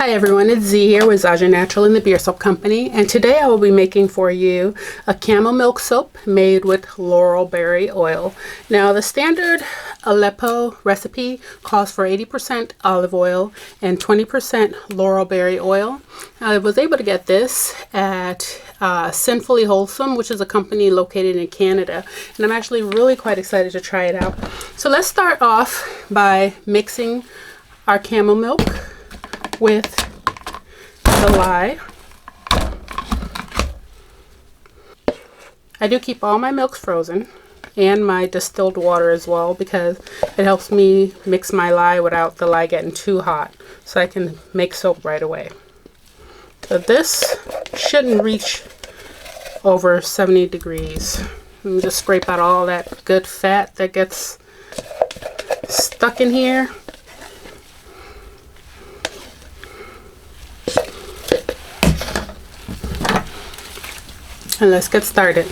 Hi everyone, it's Z here with ZAJA Natural and the Beer Soap Company, and today I will be making for you a camel milk soap made with laurel berry oil. Now the standard Aleppo recipe calls for 80% olive oil and 20% laurel berry oil. I was able to get this at Sinfully Wholesome, which is a company located in Canada, and I'm actually really quite excited to try it out. So let's start off by mixing our camel milk with the lye. I do keep all my milks frozen and my distilled water as well because it helps me mix my lye without the lye getting too hot, so I can make soap right away. So this shouldn't reach over 70 degrees. And just scrape out all that good fat that gets stuck in here. And let's get started.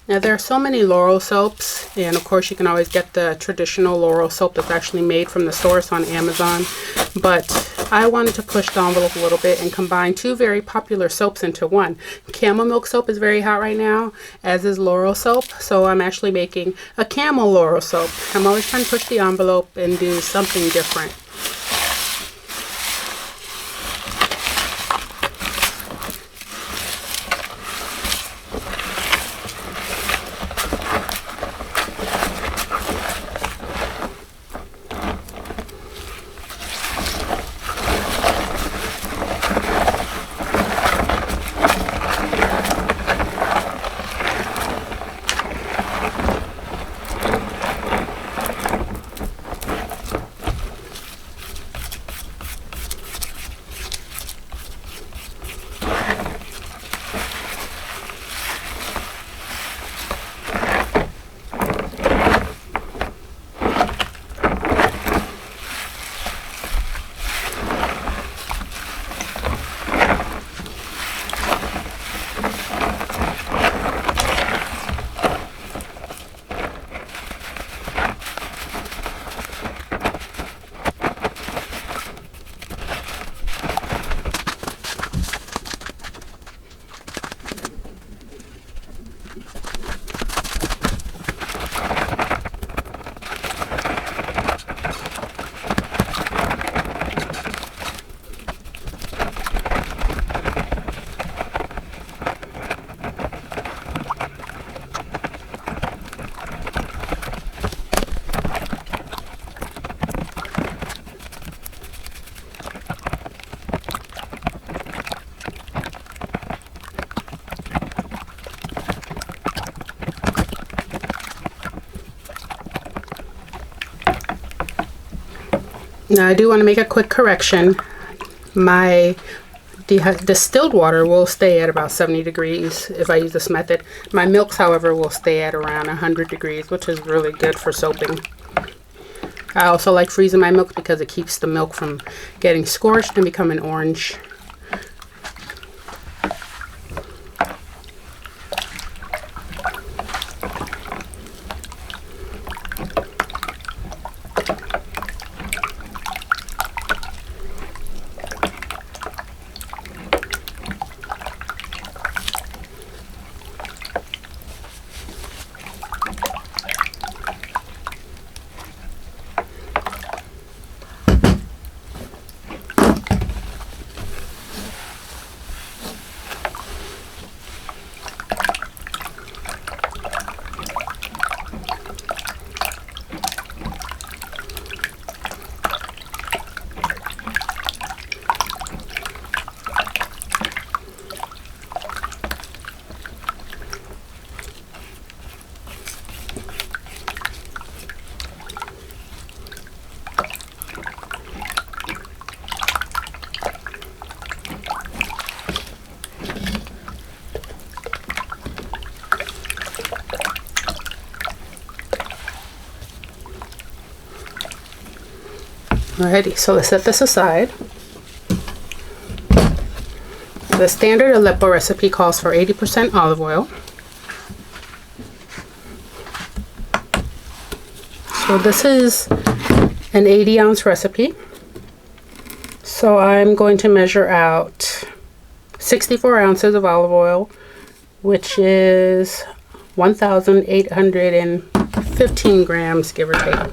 Now there are so many laurel soaps, and of course you can always get the traditional laurel soap that's actually made from the source on Amazon, but I wanted to push the envelope a little bit and combine two very popular soaps into one. Camel milk soap is very hot right now, as is laurel soap, so I'm actually making a camel laurel soap. I'm always trying to push the envelope and do something different. Now I do want to make a quick correction. My distilled water will stay at about 70 degrees if I use this method. My milks, however, will stay at around 100 degrees, which is really good for soaping. I also like freezing my milk because it keeps the milk from getting scorched and becoming orange. Alrighty, so let's set this aside. the standard Aleppo recipe calls for 80% olive oil. So this is an 80-ounce recipe. So I'm going to measure out 64 ounces of olive oil, which is 1,815 grams, give or take.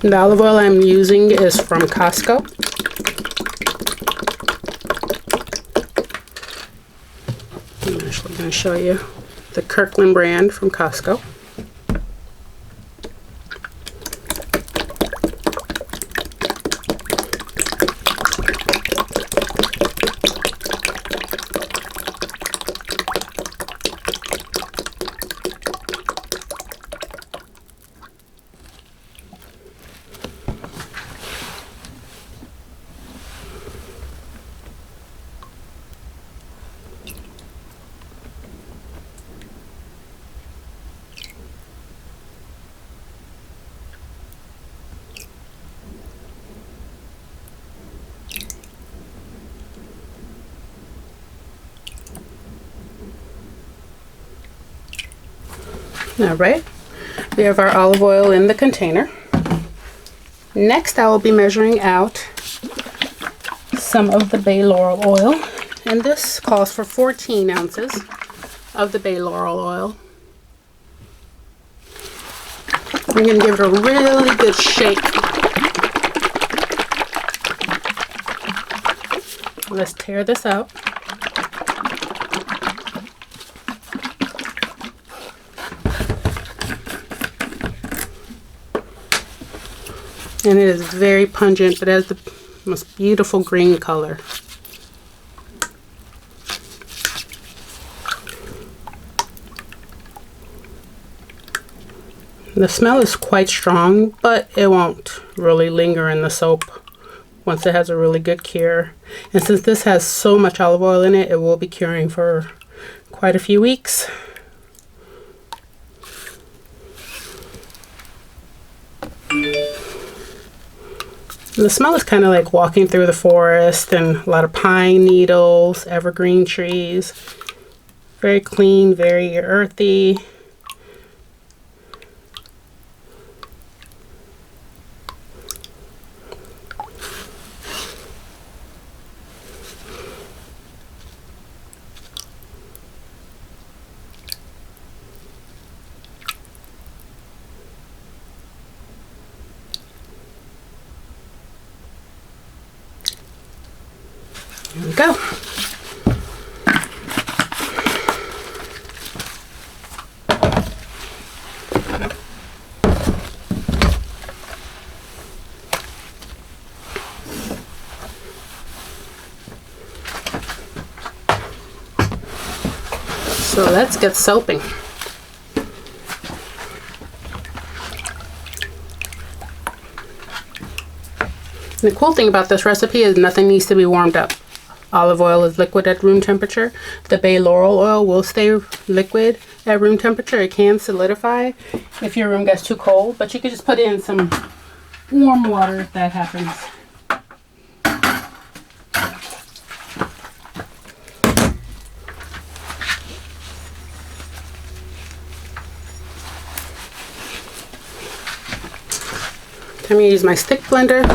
The olive oil I'm using is from Costco. I'm actually going to show you the Kirkland brand from Costco. All right, we have our olive oil in the container. Next, I will be measuring out some of the bay laurel oil, and this calls for 14 ounces of the bay laurel oil. I'm going to give it a really good shake. Let's tear this out. And it is very pungent, but it has the most beautiful green color. The smell is quite strong, but it won't really linger in the soap once it has a really good cure. And since this has so much olive oil in it, it will be curing for quite a few weeks. The smell is kind of like walking through the forest, and a lot of pine needles, evergreen trees. Very clean, very earthy. Here we go. So let's get soaping. The cool thing about this recipe is nothing needs to be warmed up. Olive oil is liquid at room temperature. The bay laurel oil will stay liquid at room temperature. It can solidify if your room gets too cold, but you can just put it in some warm water if that happens. I'm going to use my stick blender.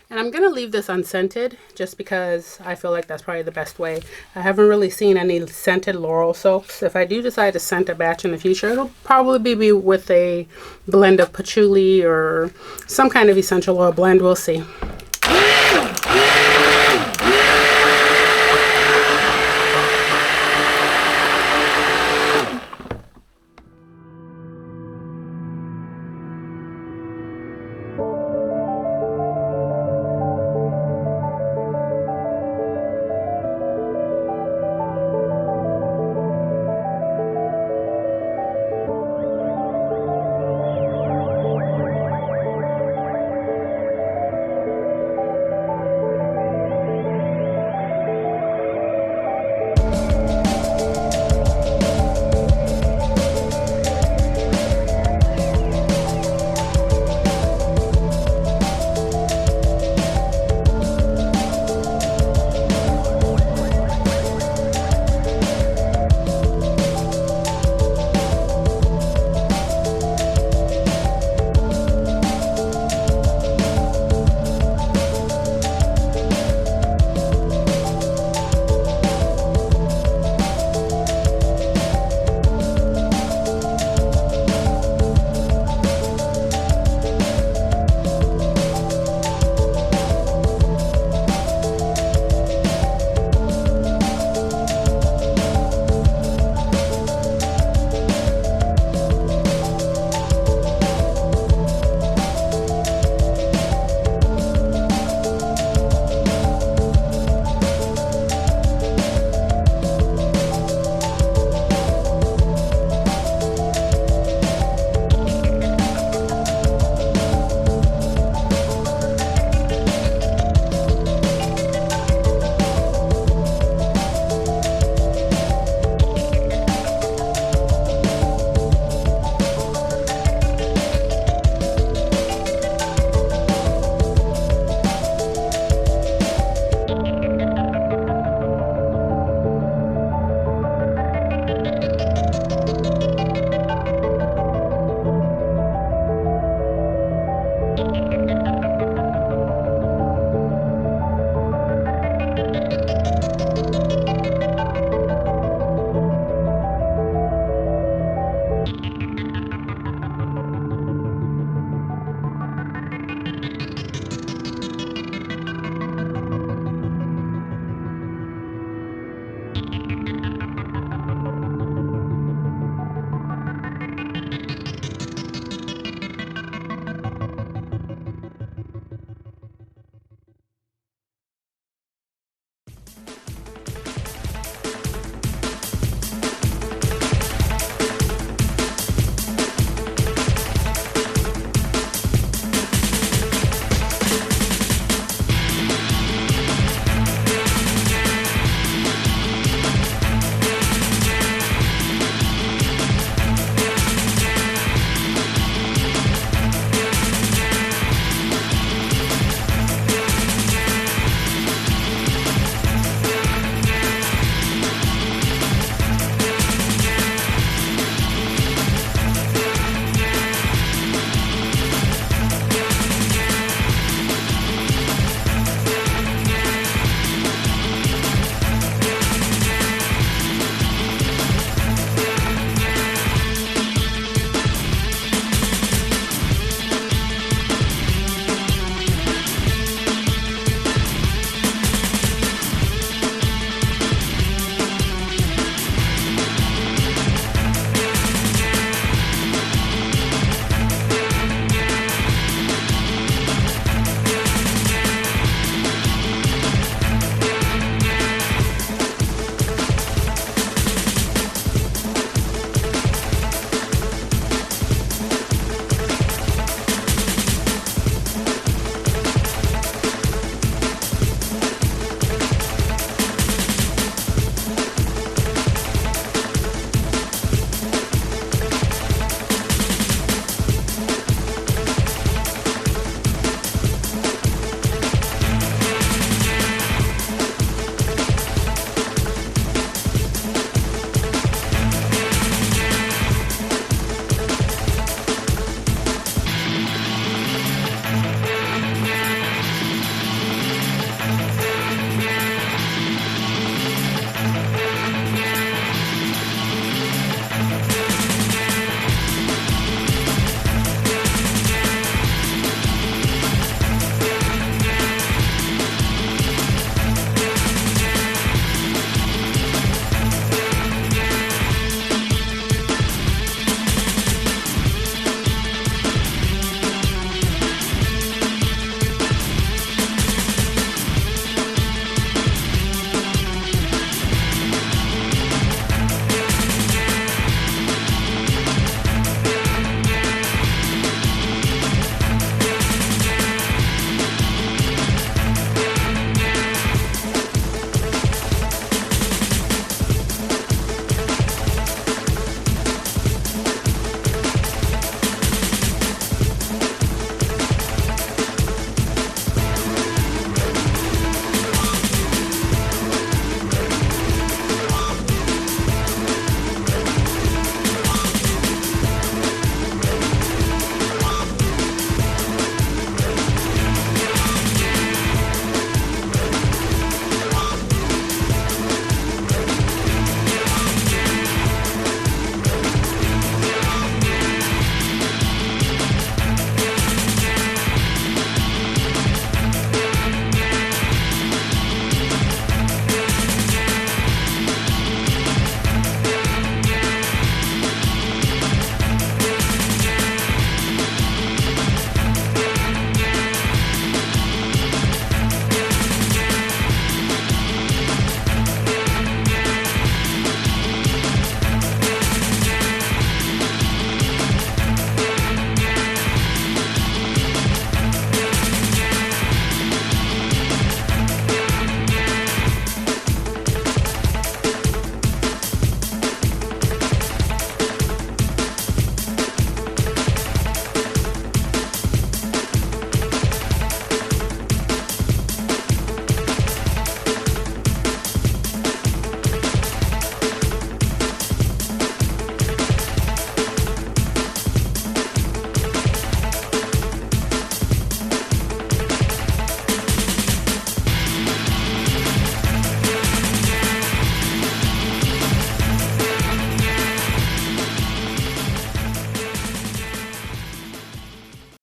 And I'm going to leave this unscented just because I feel like that's probably the best way. I haven't really seen any scented laurel soaps. If I do decide to scent a batch in the future, it'll probably be with a blend of patchouli or some kind of essential oil blend. We'll see.